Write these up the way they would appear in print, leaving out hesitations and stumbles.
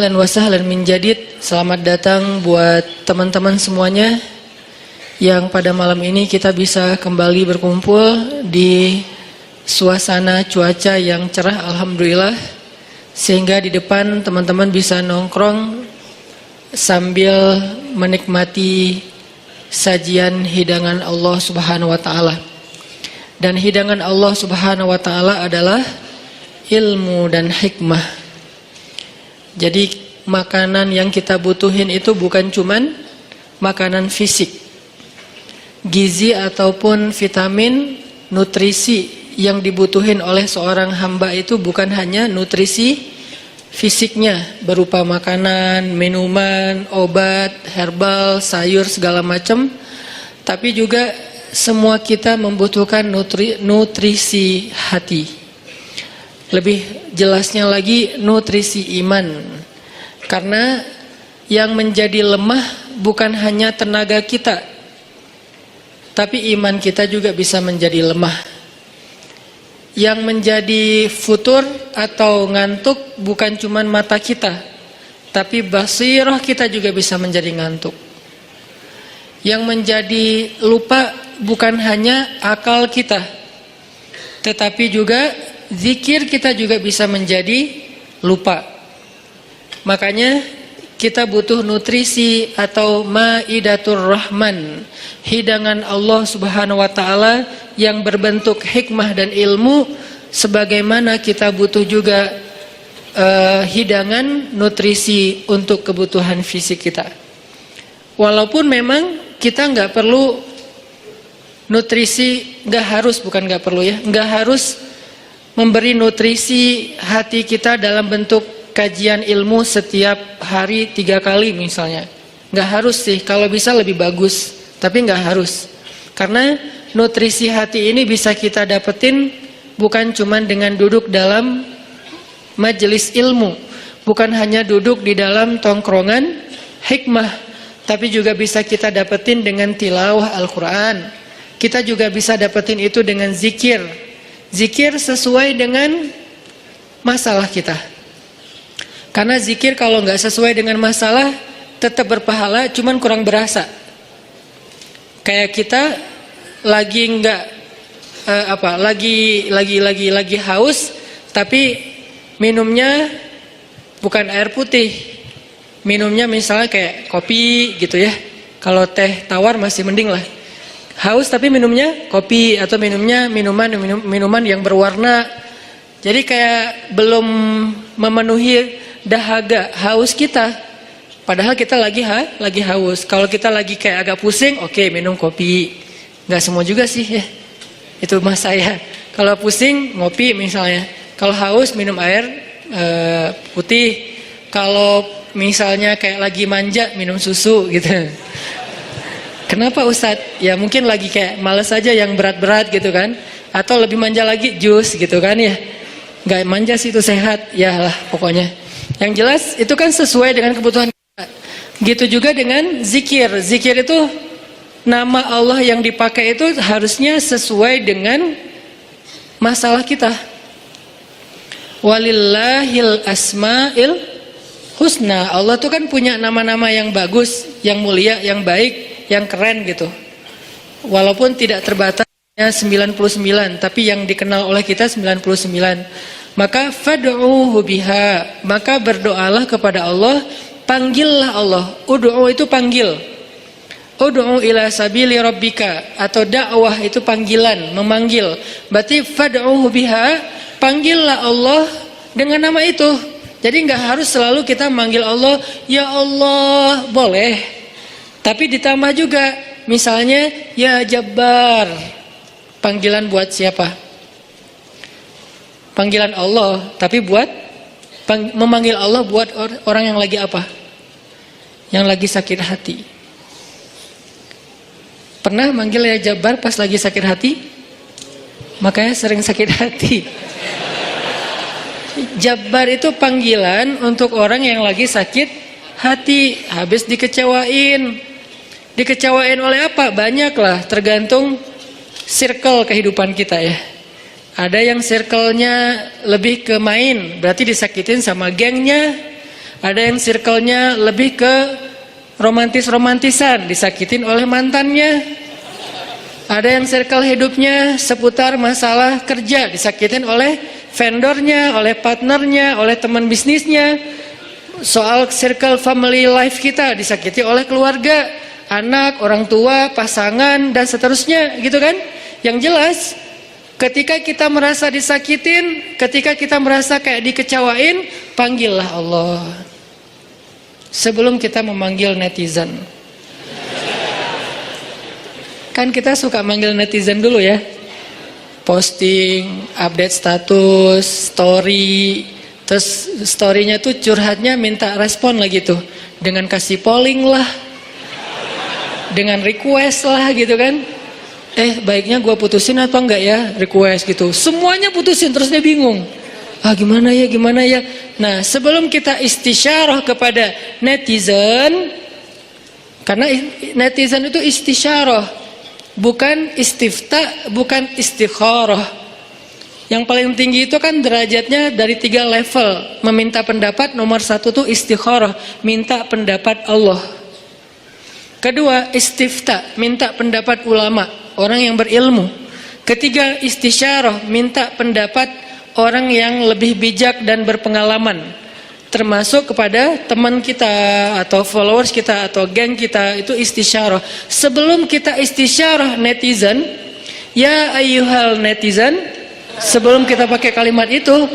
Ahlan wa sahlan min jadid. Selamat datang buat teman-teman semuanya yang pada malam ini kita bisa kembali berkumpul di suasana cuaca yang cerah, alhamdulillah, sehingga di depan teman-teman bisa nongkrong sambil menikmati sajian hidangan Allah Subhanahu wa taala. Dan hidangan Allah Subhanahu wa taala adalah ilmu dan hikmah. Jadi makanan yang kita butuhin itu bukan cuman makanan fisik. Gizi ataupun vitamin, nutrisi yang dibutuhin oleh seorang hamba itu bukan hanya nutrisi fisiknya berupa makanan, minuman, obat, herbal, sayur segala macam, tapi juga semua kita membutuhkan nutrisi hati. Lebih jelasnya lagi nutrisi iman. Karena yang menjadi lemah bukan hanya tenaga kita, tapi iman kita juga bisa menjadi lemah. Yang menjadi futur atau ngantuk bukan cuma mata kita, tapi basirah kita juga bisa menjadi ngantuk. Yang menjadi lupa bukan hanya akal kita, tetapi juga zikir kita juga bisa menjadi lupa. Makanya kita butuh nutrisi atau maidatur rahman, hidangan Allah Subhanahu wa taala yang berbentuk hikmah dan ilmu, sebagaimana kita butuh juga hidangan nutrisi untuk kebutuhan fisik kita. Walaupun memang kita nggak perlu nutrisi, nggak harus memberi nutrisi hati kita dalam bentuk kajian ilmu setiap hari 3 kali misalnya. Nggak harus sih, kalau bisa lebih bagus, tapi nggak harus. Karena nutrisi hati ini bisa kita dapetin bukan cuma dengan duduk dalam majelis ilmu, bukan hanya duduk di dalam tongkrongan hikmah, tapi juga bisa kita dapetin dengan tilawah Al-Quran. Kita juga bisa dapetin itu dengan zikir. Zikir sesuai dengan masalah kita. Karena zikir kalau nggak sesuai dengan masalah tetap berpahala, cuman kurang berasa. Kayak kita lagi nggak lagi haus, tapi minumnya bukan air putih, minumnya misalnya kayak kopi gitu ya. Kalau teh tawar masih mending lah. Haus tapi minumnya kopi atau minumnya minuman yang berwarna. Jadi kayak belum memenuhi dahaga haus kita. Padahal kita lagi haus. Kalau kita lagi kayak agak pusing, oke, minum kopi. Nggak semua juga sih ya. Itu mas saya. Kalau pusing ngopi misalnya. Kalau haus minum air putih. Kalau misalnya kayak lagi manja minum susu gitu. Kenapa Ustadz? Ya mungkin lagi kayak males aja yang berat-berat gitu kan. Atau lebih manja lagi jus gitu kan ya. Gak manja sih itu sehat. Ya lah pokoknya. Yang jelas itu kan sesuai dengan kebutuhan kita. Gitu juga dengan zikir. Zikir itu nama Allah yang dipakai itu harusnya sesuai dengan masalah kita. Walillahil asma'il husna. Allah tuh kan punya nama-nama yang bagus, yang mulia, yang baik, yang keren gitu. Walaupun tidak terbatas 99, tapi yang dikenal oleh kita 99. Maka fad'uhu biha, maka berdoalah kepada Allah, panggillah Allah. Ud'u itu panggil. Ud'u ila sabili rabbika, atau dakwah itu panggilan, memanggil. Berarti fad'uhu biha, panggillah Allah dengan nama itu. Jadi nggak harus selalu kita manggil Allah, ya Allah, boleh. Tapi ditambah juga, misalnya, ya Jabbar. Panggilan buat siapa? Panggilan Allah, tapi buat memanggil Allah buat orang yang lagi apa? Yang lagi sakit hati. Pernah manggil ya Jabbar pas lagi sakit hati? Makanya sering sakit hati. Jabbar itu panggilan untuk orang yang lagi sakit hati, habis dikecewain. Dikecewain oleh apa? Banyak lah, tergantung circle kehidupan kita ya. Ada yang circle-nya lebih ke main, berarti disakitin sama gengnya. Ada yang circle-nya lebih ke romantis-romantisan, disakitin oleh mantannya. Ada yang circle hidupnya seputar masalah kerja, disakitin oleh vendornya, oleh partnernya, oleh teman bisnisnya. Soal circle family life kita disakiti oleh keluarga, anak, orang tua, pasangan, dan seterusnya, gitu kan? Yang jelas, ketika kita merasa disakitin, ketika kita merasa kayak dikecewain, panggillah Allah sebelum kita memanggil netizen. Kan kita suka manggil netizen dulu ya, posting, update status, story, terus storynya tuh curhatnya minta respon lagi tuh, dengan kasih polling lah, dengan request lah gitu kan. Baiknya gue putusin atau enggak ya, request gitu. Semuanya putusin, terus dia bingung. Gimana ya. Nah, sebelum kita istisyarah kepada netizen, karena netizen itu istisyarah, bukan istifta, bukan istikharah. Yang paling tinggi itu kan derajatnya dari 3 level. Meminta pendapat, nomor 1 tuh istikharah, minta pendapat Allah. Kedua, istifta, minta pendapat ulama, orang yang berilmu. Ketiga, istisyarah, minta pendapat orang yang lebih bijak dan berpengalaman, termasuk kepada teman kita atau followers kita atau geng kita, itu istisyarah. Sebelum kita istisyarah netizen, ya ayyuhal netizen, sebelum kita pakai kalimat itu,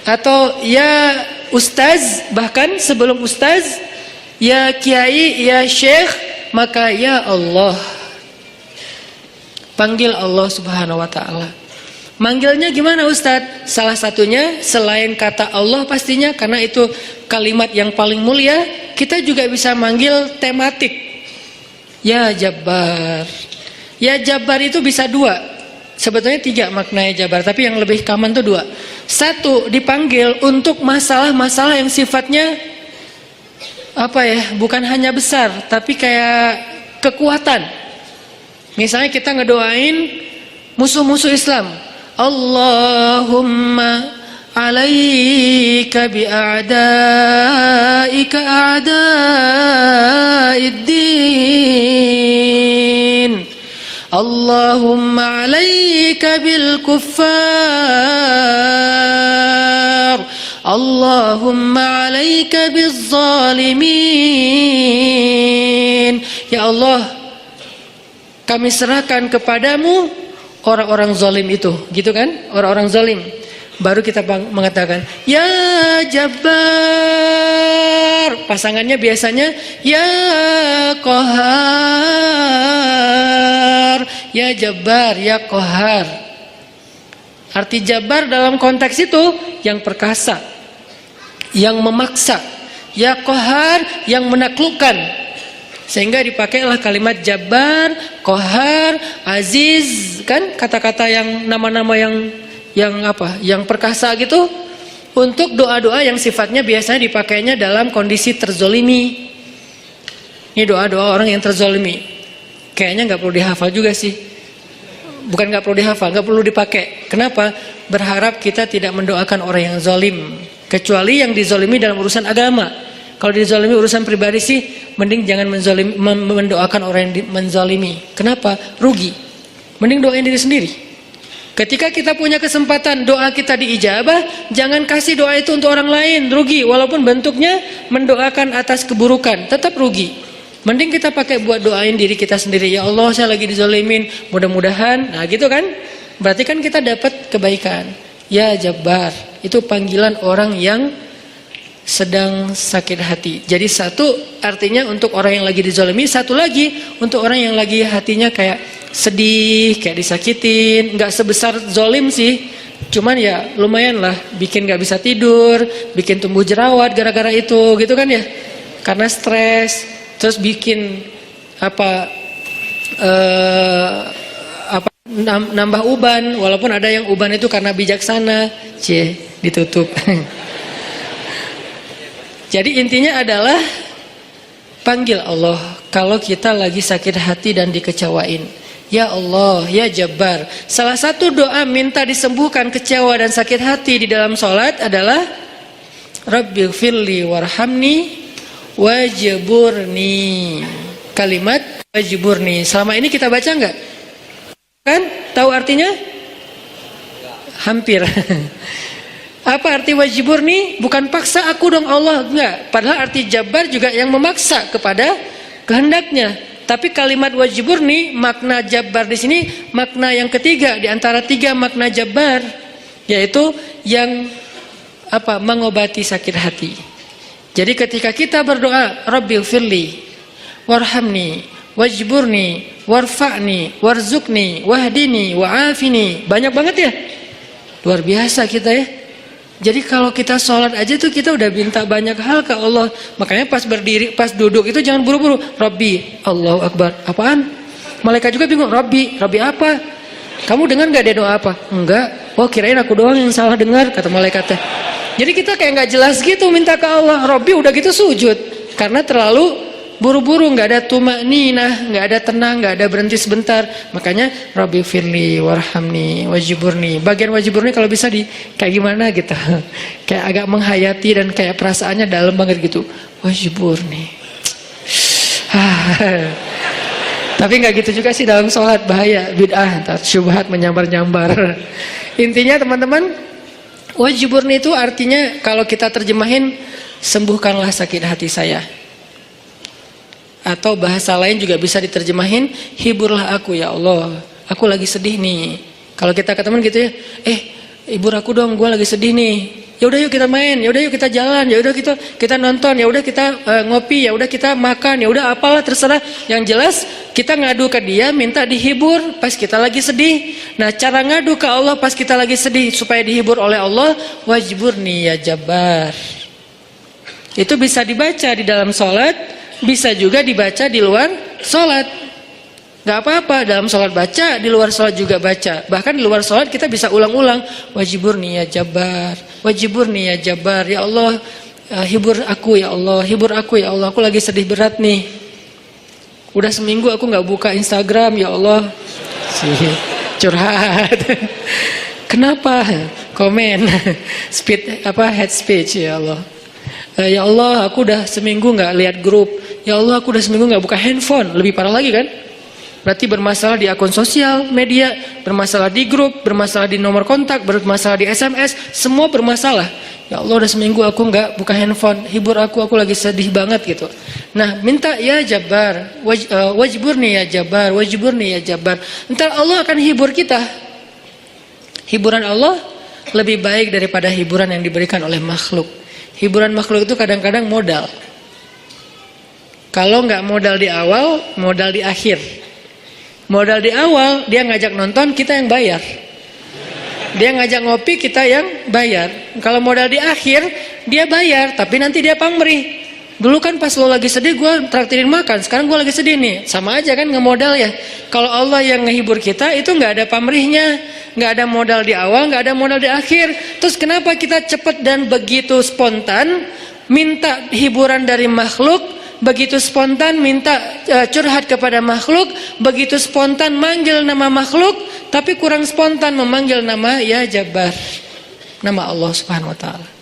atau ya ustaz, bahkan sebelum ustaz, ya kiai, ya syekh, maka ya Allah. Panggil Allah Subhanahu wa ta'ala. Manggilnya gimana Ustadz? Salah satunya selain kata Allah pastinya, karena itu kalimat yang paling mulia, kita juga bisa manggil tematik. Ya Jabbar. Ya Jabbar itu bisa 2. Sebetulnya 3 maknanya Jabbar, tapi yang lebih common itu 2. 1, dipanggil untuk masalah-masalah yang sifatnya bukan hanya besar, tapi kayak kekuatan. Misalnya kita ngedoain musuh-musuh Islam. Allahumma alaika bi'a'daika a'da'iddin. Allahumma alaika bil kuffar. Allahumma alaika biz zalimin. Ya Allah, kami serahkan kepadamu orang-orang zalim itu, gitu kan? Orang-orang zalim. Baru kita mengatakan, ya Jabbar. Pasangannya biasanya, ya Qahar. Ya Jabbar, ya Qahar. Arti Jabbar dalam konteks itu, yang perkasa, yang memaksa. Ya Qahar, yang menaklukkan. Sehingga dipakailah kalimat Jabbar, Qahar, Aziz, kan kata-kata yang nama-nama yang perkasa gitu, untuk doa-doa yang sifatnya biasanya dipakainya dalam kondisi terzolimi. Ini doa-doa orang yang terzolimi. Kayaknya nggak perlu dihafal juga sih. Bukan nggak perlu dihafal, nggak perlu dipakai. Kenapa? Berharap kita tidak mendoakan orang yang zolim, kecuali yang dizolimi dalam urusan agama. Kalau dizalimi urusan pribadi sih, mending jangan mendoakan orang yang menzalimi. Kenapa? Rugi. Mending doain diri sendiri. Ketika kita punya kesempatan doa kita diijabah, jangan kasih doa itu untuk orang lain. Rugi. Walaupun bentuknya mendoakan atas keburukan, tetap rugi. Mending kita pakai buat doain diri kita sendiri. Ya Allah, saya lagi dizalimin. Mudah-mudahan. Nah gitu kan. Berarti kan kita dapat kebaikan. Ya Jabbar. Itu panggilan orang yang sedang sakit hati. Jadi 1 artinya untuk orang yang lagi dizalimi, 1 lagi untuk orang yang lagi hatinya kayak sedih, kayak disakitin. Nggak sebesar zalim sih, cuman ya lumayan lah, bikin nggak bisa tidur, bikin tumbuh jerawat gara-gara itu, gitu kan ya, karena stres. Terus bikin nambah uban, walaupun ada yang uban itu karena bijaksana, ditutup. Jadi intinya adalah panggil Allah kalau kita lagi sakit hati dan dikecewain. Ya Allah, ya Jabbar. Salah satu doa minta disembuhkan kecewa dan sakit hati di dalam sholat adalah Rabbighfirli warhamni wajburni. Kalimat wajburni. Selama ini kita baca enggak? Kan? Tahu artinya? Hampir. Apa arti wajburni? Bukan paksa aku dong Allah, enggak. Padahal arti jabar juga yang memaksa kepada kehendaknya. Tapi kalimat wajburni, makna jabar di sini makna yang ketiga di antara tiga makna jabar, yaitu yang mengobati sakit hati. Jadi ketika kita berdoa, Rabbighfirli warhamni wajburni warfa'ni warzuqni wahdini wa'afini, banyak banget ya, luar biasa kita ya. Jadi kalau kita sholat aja tuh kita udah minta banyak hal ke Allah. Makanya pas berdiri, pas duduk itu jangan buru-buru. Rabbi, Allahu Akbar. Apaan? Malaikat juga bingung. Rabbi apa? Kamu dengar gak dia doa apa? Enggak. Oh kirain aku doang yang salah dengar, kata malaikatnya. Jadi kita kayak gak jelas gitu minta ke Allah. Rabbi udah gitu sujud. Karena terlalu buru-buru, nggak ada tumakninah, nggak ada tenang, nggak ada berhenti sebentar. Makanya Rabbighfirli warhamni wajburni. Bagian wajburni kalau bisa kayak gimana gitu, kayak agak menghayati dan kayak perasaannya dalam banget gitu. Wajburni. Tapi nggak gitu juga sih dalam sholat, bahaya, bid'ah, syubhat menyambar-nyambar. Intinya teman-teman, wajburni itu artinya kalau kita terjemahin, sembuhkanlah sakit hati saya. Atau bahasa lain juga bisa diterjemahin, hiburlah aku ya Allah, aku lagi sedih nih. Kalau kita ke teman gitu ya, hibur aku dong, gue lagi sedih nih. Ya udah yuk kita main, ya udah yuk kita jalan, ya udah kita nonton, ya udah kita ngopi, ya udah kita makan, ya udah apalah terserah. Yang jelas kita ngadu ke dia, minta dihibur pas kita lagi sedih. Nah cara ngadu ke Allah pas kita lagi sedih supaya dihibur oleh Allah, wajburni ya Jabbar. Itu bisa dibaca di dalam sholat, bisa juga dibaca di luar sholat. Gak apa-apa, dalam sholat baca, di luar sholat juga baca. Bahkan di luar sholat kita bisa ulang-ulang, wajburni ya Jabbar, wajburni ya Jabbar. Ya Allah, hibur aku ya Allah, hibur aku ya Allah, aku lagi sedih berat nih. Udah seminggu aku gak buka Instagram ya Allah. Curhat. Kenapa? Komen. Head speech ya Allah. Ya Allah, aku udah seminggu nggak lihat grup. Ya Allah, aku udah seminggu nggak buka handphone. Lebih parah lagi kan? Berarti bermasalah di akun sosial media, bermasalah di grup, bermasalah di nomor kontak, bermasalah di SMS, semua bermasalah. Ya Allah, udah seminggu aku nggak buka handphone. Hibur aku lagi sedih banget gitu. Nah, minta ya Jabbar, wajburni ya Jabbar, wajburni ya Jabbar. Ntar Allah akan hibur kita. Hiburan Allah lebih baik daripada hiburan yang diberikan oleh makhluk. Hiburan makhluk itu kadang-kadang modal. Kalau nggak modal di awal, modal di akhir. Modal di awal, dia ngajak nonton, kita yang bayar. Dia ngajak ngopi, kita yang bayar. Kalau modal di akhir, dia bayar, tapi nanti dia pamrih. Dulu kan pas lo lagi sedih, gue traktirin makan. Sekarang gue lagi sedih nih. Sama aja kan ngemodal ya. Kalau Allah yang ngehibur kita, itu nggak ada pamrihnya. Nggak ada modal di awal, nggak ada modal di akhir. Terus kenapa kita cepat dan begitu spontan minta hiburan dari makhluk, begitu spontan minta curhat kepada makhluk, begitu spontan manggil nama makhluk, tapi kurang spontan memanggil nama ya Jabbar, nama Allah Subhanahu wa taala.